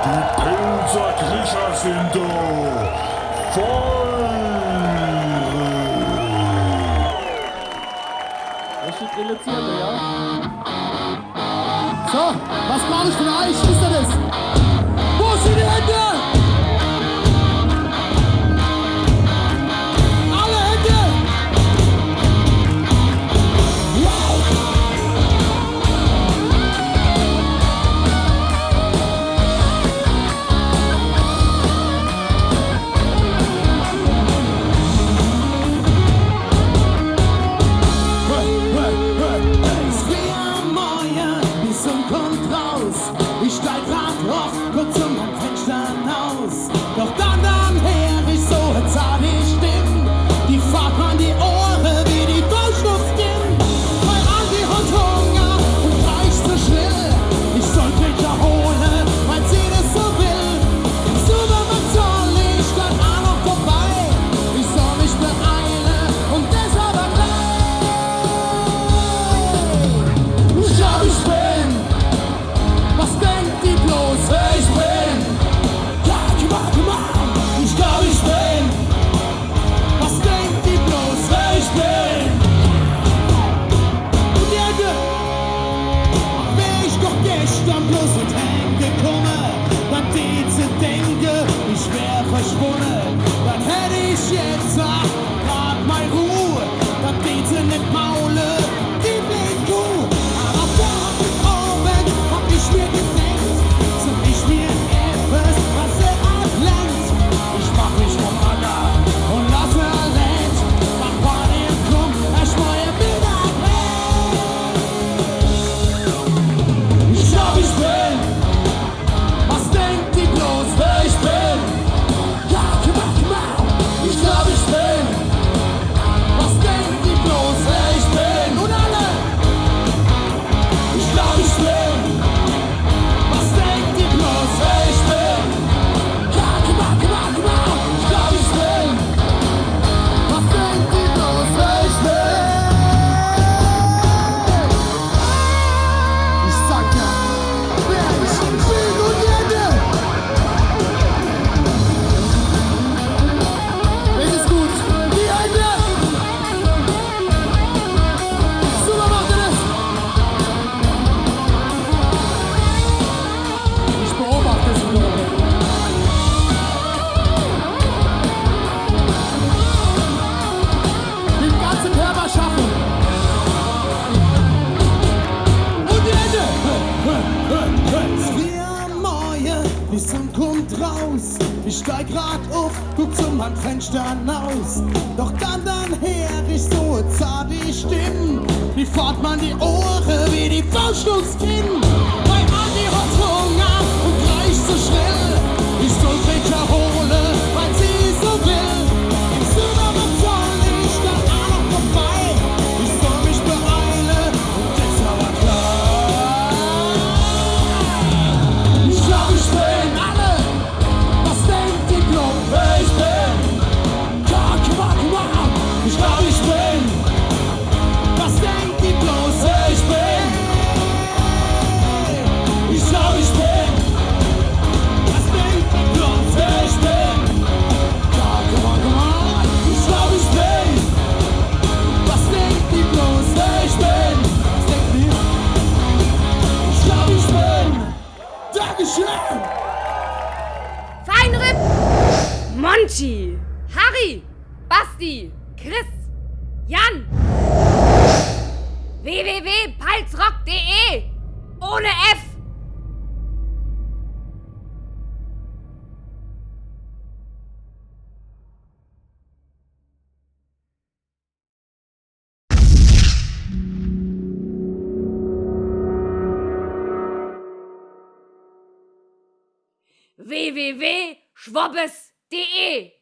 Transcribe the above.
Die Pilzerkriecher sind da. Feuer! Richtig reduziert, ja. So, was brauche ich von euch? Wisst ihr das? Wo sind die Hände? Alle Hände! Wow! Es wie am Morgen, die Sonne kommt raus. Ich steig grad hoch, guck zum Fenster hinaus. Doch dann her ich so zart ich stimm. Die fahrt man die Ohren wie die Baustoffskin. Mein Andi hat Hunger und reicht so schnell. Ich soll Pilcher holen, weil sie das so will. Im Supermarkt soll ich dann auch noch vorbei. Ich soll mich beeilen und das aber gleich. Ich glaub, ich bin. Was denkt die bloß, wer ich bin? Ja, komm on. Ich glaub, ich bin. Was denkt die bloß, wer ich bin? Und jede, wär ich doch gestern bloß mit heimgekommen, dann die zu denken, ich wär verschwunden, dann hätte ich jetzt grad mal Ruhe, dann die sie nicht maulen, die Kuh. Aber vor oben hab ich mir gedenkt, so ich mir etwas, was er ablenkt. Ich mach mich vom Acker und lasse allein, mach Party und komm, ich neue Bilder weg. Ich glaub, ich bin, was denkt die bloß, wer ich bin? Ja, komm on. Ich glaub, ich bin, was denkt die bloß, wer ich bin? Und alle! Ich glaub, ich bin, was denkt die bloß, wer ich bin? Ja, komm on. Ich glaub, ich bin, was denkt die bloß, wer ich bin? Ich sag ja, wer ich bin und jede! Es ist gut, die Hände! Super, macht ihr das! Ich beobachte es wieder. Den ganzen Körper schaffen. Und die Hände! Es wie am Morgen, die Sonne kommt raus. Ich steig grad auf, guck zum Fenster hinaus. Doch dann her ich so zart die Stimmen. Wie fahrt man die Ohren wie die Faust aufs Kinn. Mein Andi hat Hunger und reicht so schnell. Ich soll Pilcher holen, weil sie so will. Im Supermarkt soll ich dann auch noch vorbei. Ich soll mich beeilen und das aber klar. Ich glaub, ich bin alle. Was denkt die bloß, wer ich bin? Ja, komm on. Ich glaub, ich bin. Was denkt die bloß, wer ich bin? Ich glaub, ich bin. Was denkt die bloß, wer ich bin? Ja, komm on. Ich glaub, ich bin. Was denkt die bloß, wer ich bin? Was denkt die? Ich glaub, ich bin. Dankeschön. Feinripp, Monty, Harry, Basti, Chris, Jan. www.palzrock.de ohne F. www.schwobbes.de